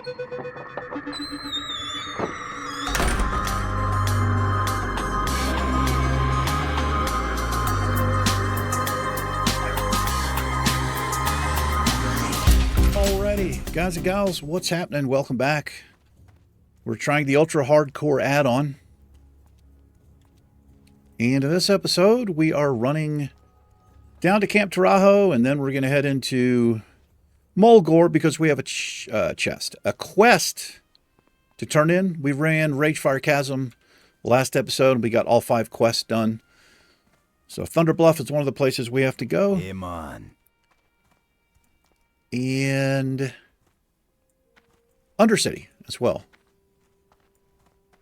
Alrighty, guys and gals, what's happening? Welcome back. We're trying the ultra hardcore add-on. And in this episode, we are running down to Camp Taurajo, and then we're going to head into Mulgore because we have a quest to turn in. We ran Ragefire Chasm last episode, and we got all 5 quests done. So Thunder Bluff is one of the places we have to go. Come on. And Undercity as well.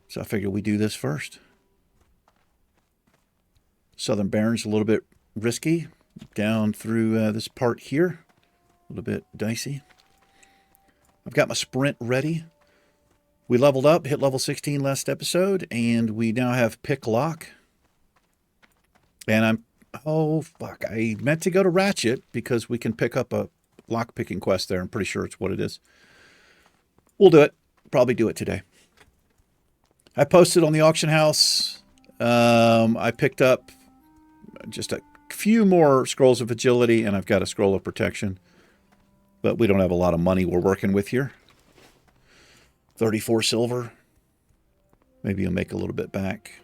So I figured we do this first. Southern Barrens a little bit risky. Down through this part here. A little bit dicey. I've got my sprint ready. We leveled up, hit level 16 last episode, and we now have Pick Lock. And oh fuck, I meant to go to Ratchet because we can pick up a lockpicking quest there. I'm pretty sure it's what it is. We'll do it. Probably do it today. I posted on the auction house. I picked up just a few more scrolls of agility, and I've got a scroll of protection. But we don't have a lot of money we're working with here. 34 silver. Maybe you'll make a little bit back.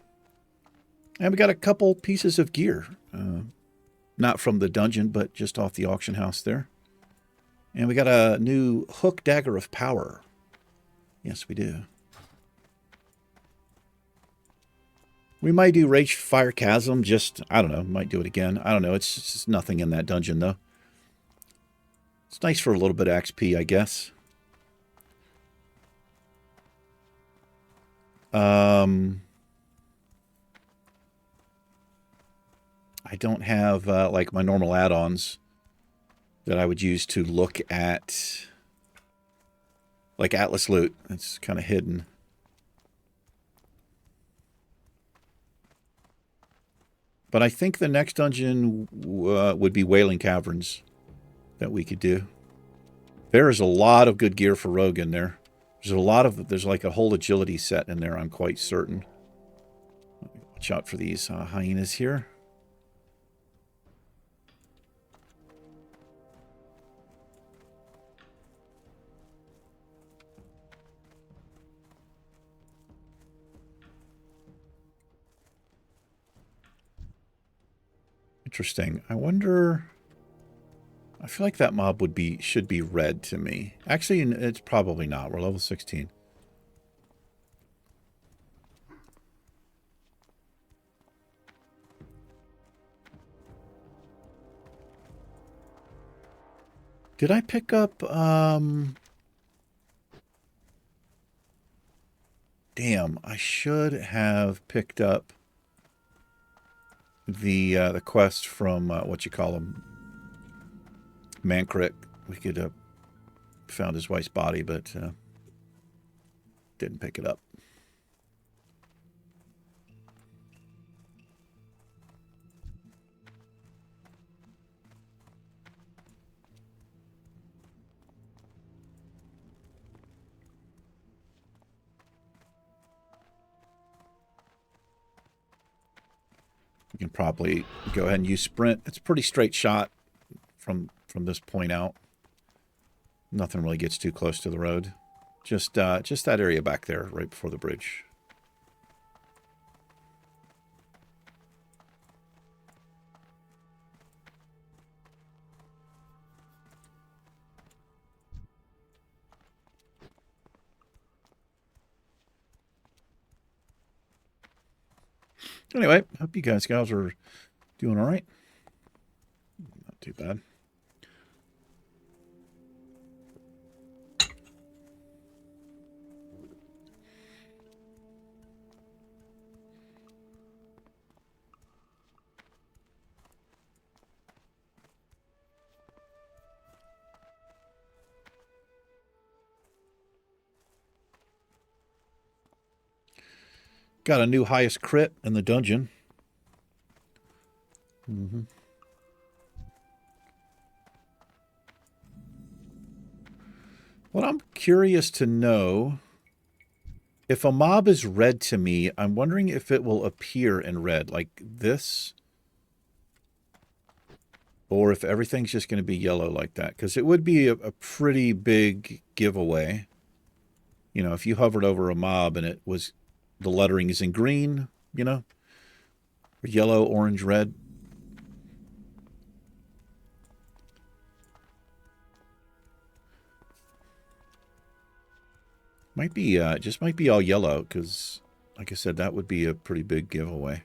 And we got a couple pieces of gear. Not from the dungeon, but just off the auction house there. And we got a new hook dagger of power. Yes, we do. We might do Ragefire Chasm, I don't know, might do it again. I don't know, it's just nothing in that dungeon, though. It's nice for a little bit of XP, I guess. I don't have, like, my normal add-ons that I would use to look at, like, Atlas loot. It's kind of hidden. But I think the next dungeon would be Wailing Caverns that we could do. There is a lot of good gear for Rogue in there. There's like a whole agility set in there, I'm quite certain. Watch out for these hyenas here. Interesting. I wonder... I feel like that mob should be red to me. Actually, it's probably not. We're level 16. Did I pick up... Damn, I should have picked up the quest from, what you call him, Mankrik. We could have found his wife's body, but didn't pick it up. We can probably go ahead and use sprint. It's a pretty straight shot from this point out. Nothing really gets too close to the road. Just that area back there, right before the bridge. Anyway, hope you guys are doing all right. Not too bad. Got a new highest crit in the dungeon. What I'm curious to know, if a mob is red to me, I'm wondering if it will appear in red like this, or if everything's just going to be yellow like that, because it would be a pretty big giveaway. You know, if you hovered over a mob and it was, the lettering is in green, you know, or yellow, orange, red. Might be, just might be all yellow, because, like I said, that would be a pretty big giveaway.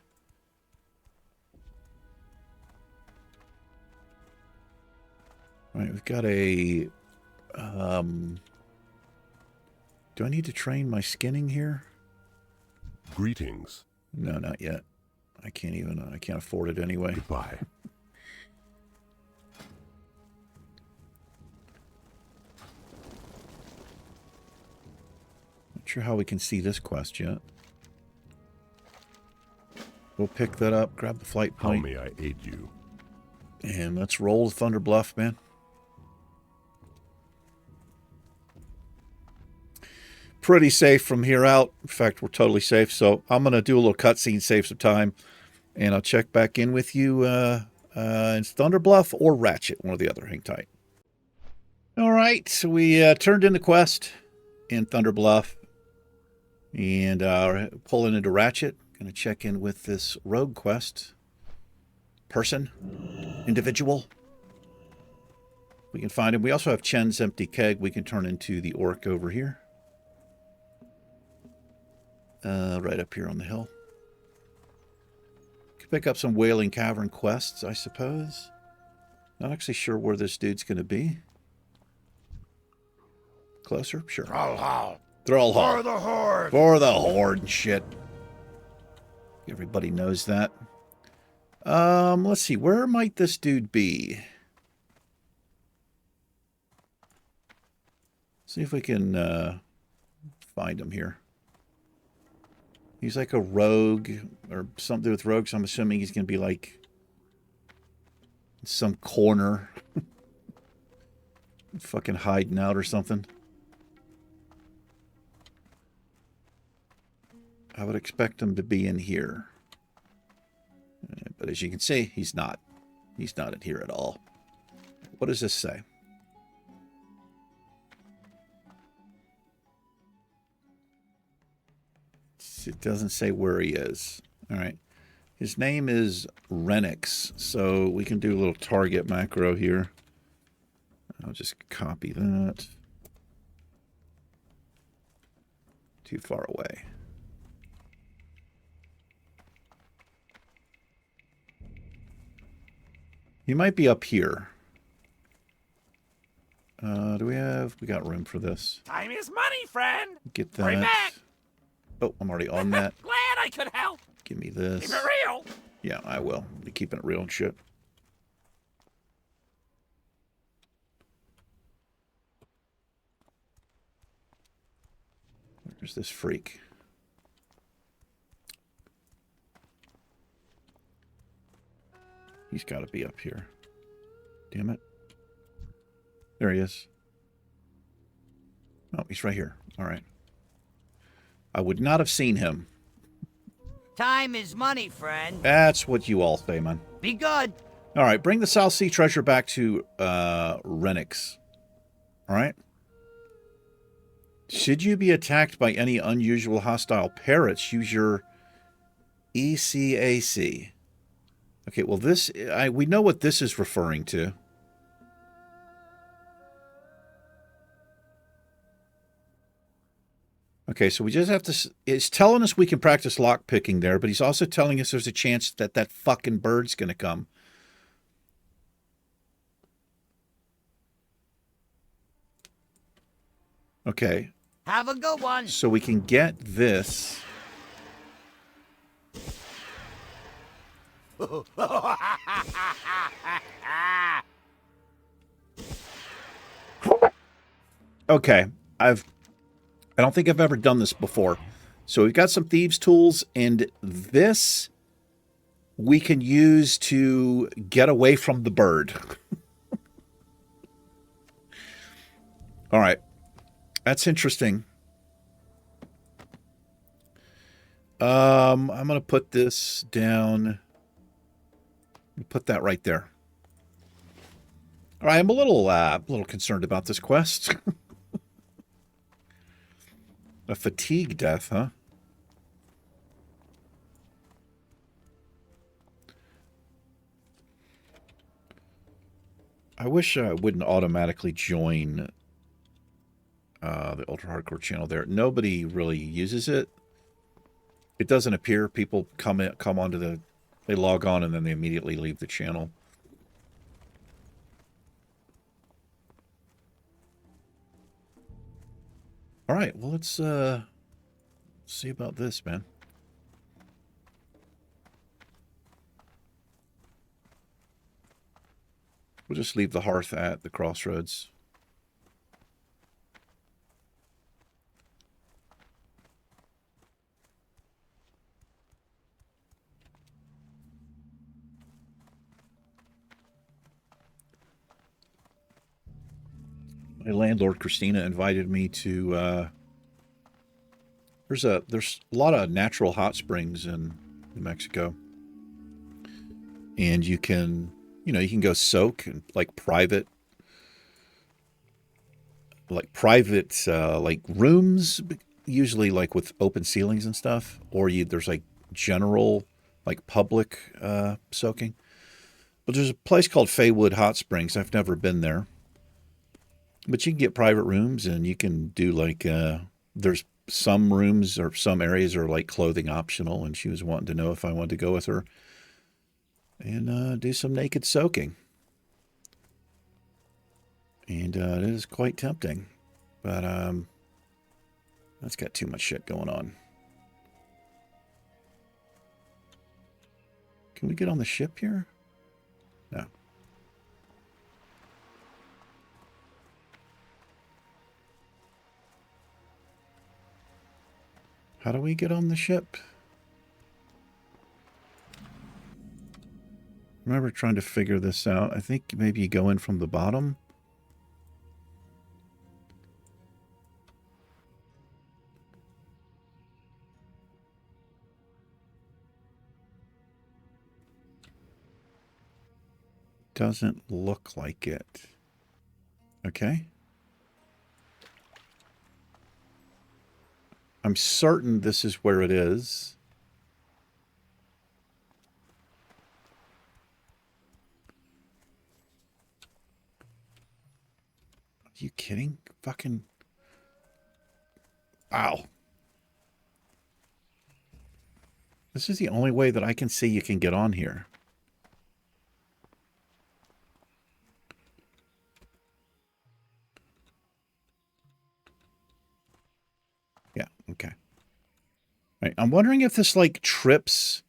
All right, we've got a, do I need to train my skinning here? Greetings. No, not yet. I can't even, I can't afford it anyway. Goodbye. Not sure how we can see this quest yet. We'll pick that up, grab the flight How point. may I aid you? And let's roll Thunder Bluff, man. Pretty safe from here out. In fact, we're totally safe. So I'm going to do a little cutscene, save some time. And I'll check back in with you in Thunder Bluff or Ratchet, one or the other. Hang tight. All right, so we turned in the quest in Thunder Bluff. And pulling into Ratchet. Going to check in with this rogue quest. Person. Individual. We can find him. We also have Chen's empty keg we can turn into the orc over here. Right up here on the hill. Could pick up some Wailing Cavern quests, I suppose. Not actually sure where this dude's going to be. Closer? Sure. Thrallhall. Thrallhall. For the Horde. For the Horde and shit. Everybody knows that. Let's see. Where might this dude be? See if we can find him here. He's like a rogue or something with rogues. So I'm assuming he's going to be like in some corner. Fucking hiding out or something. I would expect him to be in here. But as you can see, he's not. He's not in here at all. What does this say? It doesn't say where he is. All right. His name is Renix, so we can do a little target macro here. I'll just copy that. Too far away. He might be up here. Do we got room for this? Time is money, friend. Get Hurry that. back. Oh, I'm already on that. Glad I could help. Give me this. Keep it real. Yeah, I will. Be keeping it real and shit. Where's this freak? He's got to be up here. Damn it. There he is. Oh, he's right here. All right. I would not have seen him. Time is money, friend. That's what you all say, man. Be good. All right, bring the South Sea treasure back to Renix. All right? Should you be attacked by any unusual hostile parrots, use your ECAC. Okay, well, this... we know what this is referring to. Okay, so we just have to... It's telling us we can practice lockpicking there, but he's also telling us there's a chance that that fucking bird's going to come. Okay. Have a good one. So we can get this. Okay, I don't think I've ever done this before. So we've got some thieves' tools, and this we can use to get away from the bird. All right. That's interesting. I'm going to put this down. Put that right there. All right, I'm a little concerned about this quest. A fatigue death, huh? I wish I wouldn't automatically join the Ultra Hardcore channel there. Nobody really uses it. It doesn't appear. People come onto the... They log on and then they immediately leave the channel. All right, well, let's see about this, man. We'll just leave the hearth at the crossroads. My landlord, Christina, invited me to... There's a lot of natural hot springs in New Mexico. And you can, you can go soak in like private rooms, usually like with open ceilings and stuff, or there's like general like public soaking. But there's a place called Faywood Hot Springs. I've never been there. But you can get private rooms and you can do like there's some rooms or some areas are like clothing optional, and she was wanting to know if I wanted to go with her and do some naked soaking. And it is quite tempting, but that's got too much shit going on. Can we get on the ship here? No. How do we get on the ship? I remember trying to figure this out. I think maybe you go in from the bottom. Doesn't look like it. Okay. I'm certain this is where it is. Are you kidding? Fucking... Wow. This is the only way that I can see you can get on here. Yeah, okay. Right, I'm wondering if this like trips,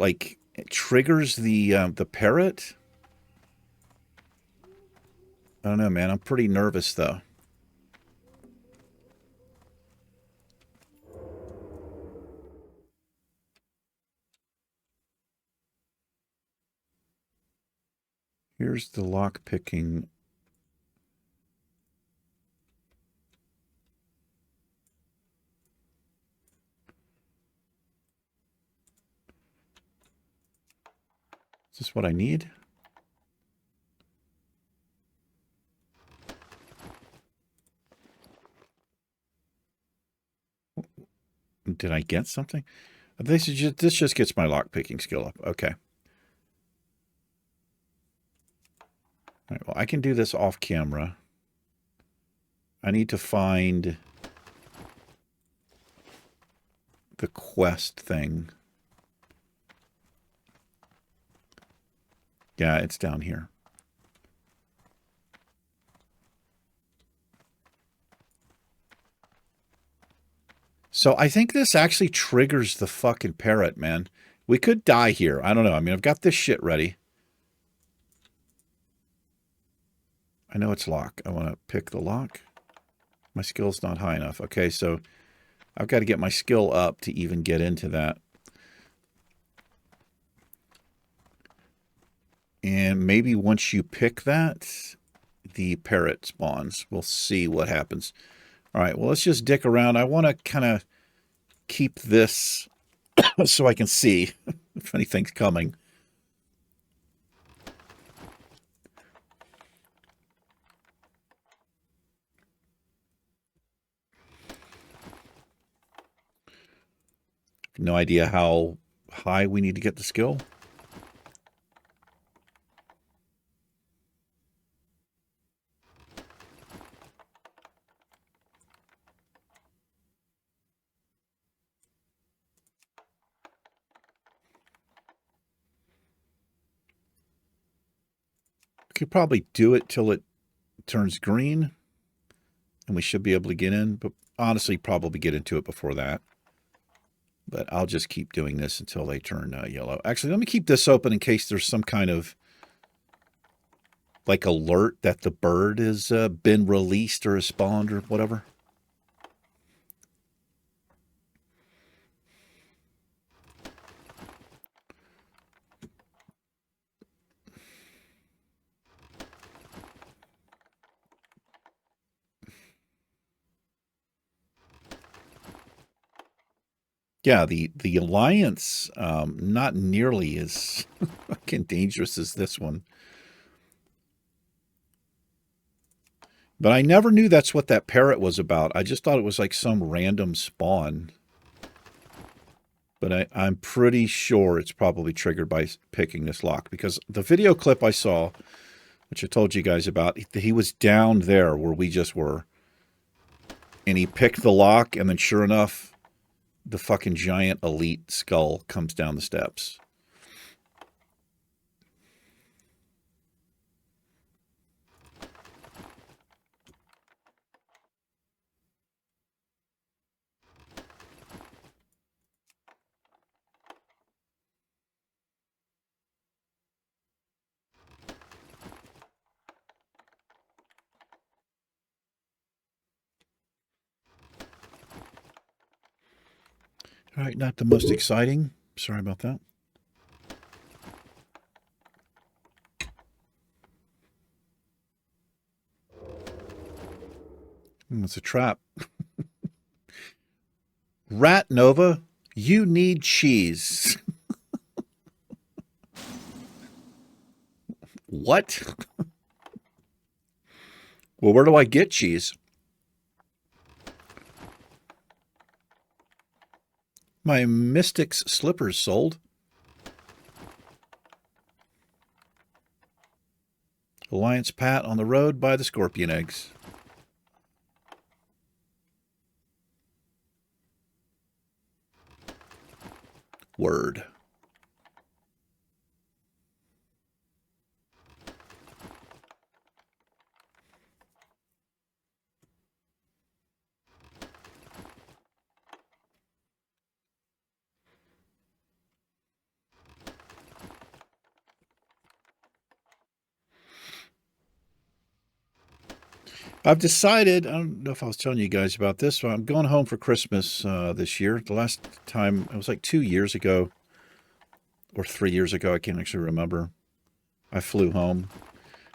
like it triggers the parrot. I don't know, man. I'm pretty nervous though. Here's the lockpicking. Is this what I need? Did I get something? This just gets my lockpicking skill up. Okay. All right, well, I can do this off camera. I need to find the quest thing. Yeah, it's down here. So I think this actually triggers the fucking parrot, man. We could die here. I don't know. I mean, I've got this shit ready. I know it's lock. I want to pick the lock. My skill's not high enough. Okay, so I've got to get my skill up to even get into that. And maybe once you pick that, the parrot spawns. We'll see what happens. All right, well, let's just dick around. I want to kind of keep this so I can see if anything's coming. No idea how high we need to get the skill. Could probably do it till it turns green, and we should be able to get in, but honestly, probably get into it before that. But I'll just keep doing this until they turn yellow. Actually, let me keep this open in case there's some kind of like alert that the bird has been released or has spawned or whatever. Yeah, the Alliance, not nearly as fucking dangerous as this one. But I never knew that's what that parrot was about. I just thought it was like some random spawn. But I'm pretty sure it's probably triggered by picking this lock. Because the video clip I saw, which I told you guys about, he was down there where we just were. And he picked the lock, and then sure enough, the fucking giant elite skull comes down the steps. All right, not the most exciting. Sorry about that. It's a trap. Rat Nova, you need cheese. What? Well, where do I get cheese? My Mystic's slippers sold. Alliance Pat on the road by the scorpion eggs. Word. I've decided, I don't know if I was telling you guys about this, but I'm going home for Christmas this year. The last time, it was like 2 years ago or 3 years ago. I can't actually remember. I flew home.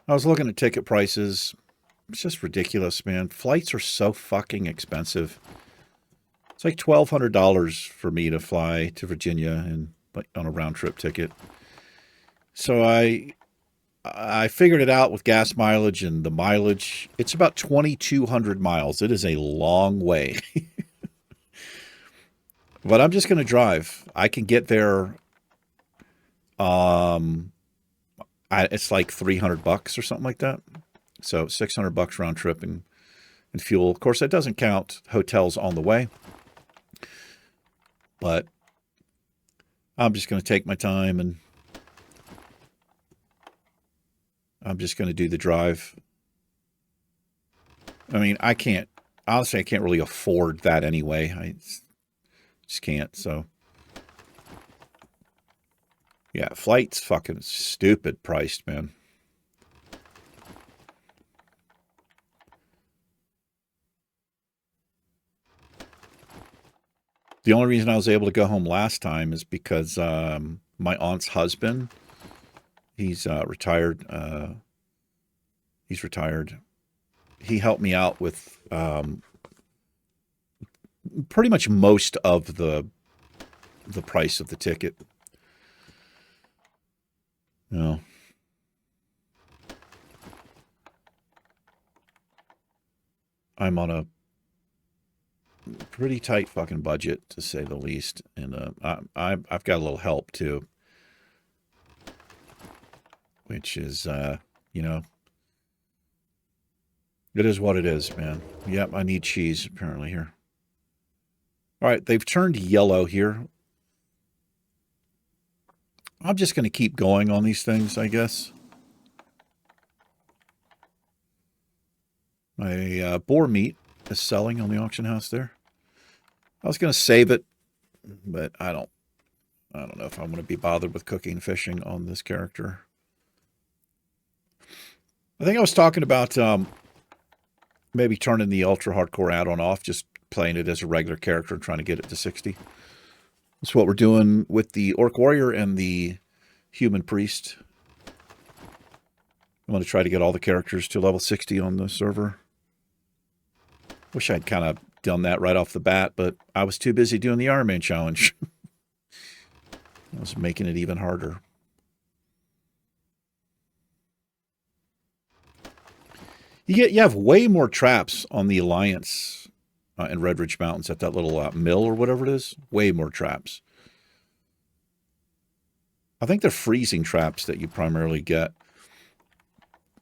I was looking at ticket prices. It's just ridiculous, man. Flights are so fucking expensive. It's like $1,200 for me to fly to Virginia and on a round trip ticket. So I figured it out with gas mileage and the mileage. It's about 2,200 miles. It is a long way. But I'm just going to drive. I can get there. It's like $300 or something like that. So $600 round trip and fuel. Of course, that doesn't count hotels on the way. But I'm just going to take my time and I'm just going to do the drive. I mean, honestly, I can't really afford that anyway. I just can't. So, yeah, flight's fucking stupid priced, man. The only reason I was able to go home last time is because my aunt's husband, he's retired. He's retired. He helped me out with pretty much most of the price of the ticket. No. I'm on a pretty tight fucking budget, to say the least, and I've got a little help too, which is you know, it is what it is, man. Yep, I need cheese apparently here. All right, they've turned yellow here. I'm just going to keep going on these things, I guess. My boar meat is selling on the auction house there. I was going to save it, but I don't know if I'm going to be bothered with cooking fishing on this character. I think I was talking about maybe turning the ultra hardcore add-on off, just playing it as a regular character and trying to get it to 60. That's what we're doing with the Orc Warrior and the Human Priest. I'm going to try to get all the characters to level 60 on the server. Wish I'd kind of done that right off the bat, but I was too busy doing the Iron Man challenge. I was making it even harder. You have way more traps on the Alliance and Red Ridge Mountains at that little mill or whatever it is. Way more traps. I think they're freezing traps that you primarily get,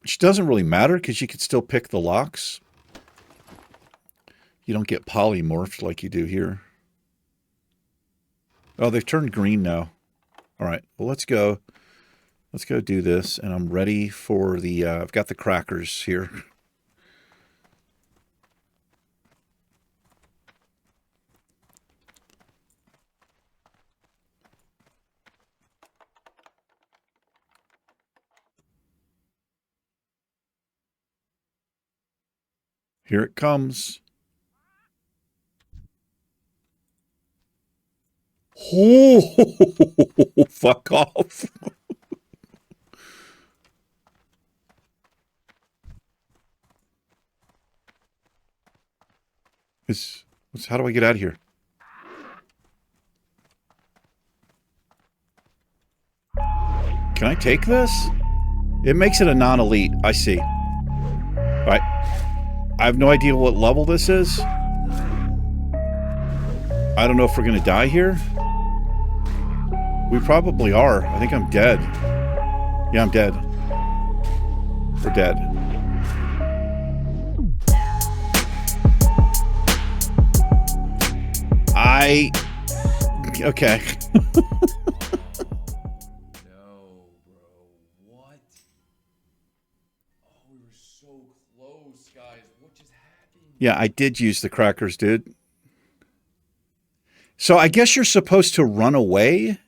which doesn't really matter because you can still pick the locks. You don't get polymorphed like you do here. Oh, they've turned green now. All right, well, let's go. Let's go do this, and I'm ready for the... I've got the crackers here. Here it comes. Oh, fuck off. How do I get out of here? Can I take this? It makes it a non-elite. I see. All right. I have no idea what level this is. I don't know if we're going to die here. We probably are. I think I'm dead. Yeah, I'm dead. We're dead. Okay. No, bro. What? Oh, we were so close, guys. What just happened? Yeah, I did use the crackers, dude. So I guess you're supposed to run away?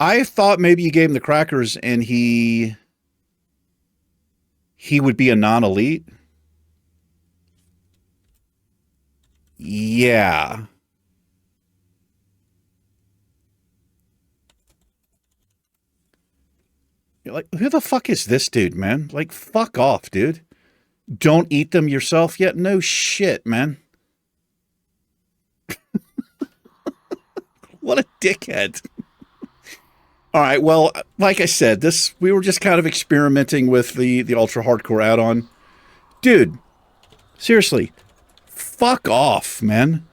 I thought maybe you gave him the crackers and he would be a non-elite. Yeah. You're like, who the fuck is this dude, man? Like, fuck off, dude. Don't eat them yourself yet? No shit, man. What a dickhead. All right, well, like I said, we were just kind of experimenting with the ultra hardcore add-on. Dude, seriously, fuck off, man.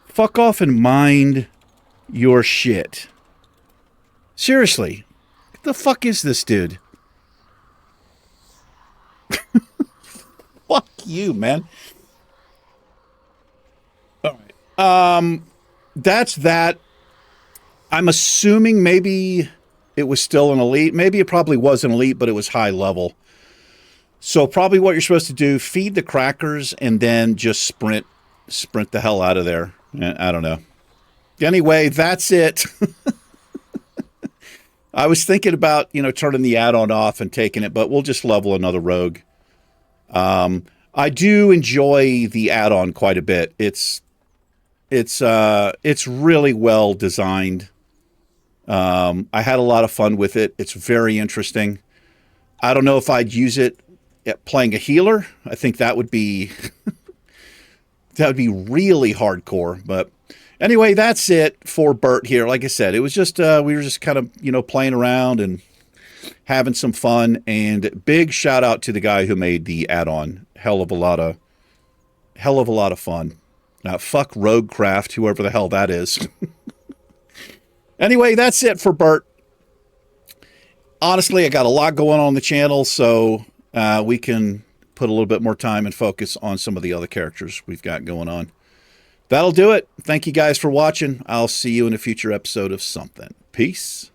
Fuck off and mind your shit. Seriously, what the fuck is this dude? Fuck you, man. All right. That's that. I'm assuming maybe it was still an elite. Maybe it probably was an elite, but it was high level. So probably what you're supposed to do, feed the crackers and then just sprint the hell out of there. I don't know. Anyway, that's it. I was thinking about, turning the add-on off and taking it, but we'll just level another rogue. I do enjoy the add-on quite a bit. It's really well designed. I had a lot of fun with it. It's very interesting. I don't know if I'd use it at playing a healer. I think that would be really hardcore. But anyway, that's it for Bert here. Like I said, it was just we were just kind of, you know, playing around and having some fun. And big shout out to the guy who made the add-on. Hell of a lot of fun. Fuck Roguecraft, whoever the hell that is. Anyway, that's it for Bert. Honestly, I got a lot going on the channel, so we can put a little bit more time and focus on some of the other characters we've got going on. That'll do it. Thank you guys for watching. I'll see you in a future episode of something. Peace.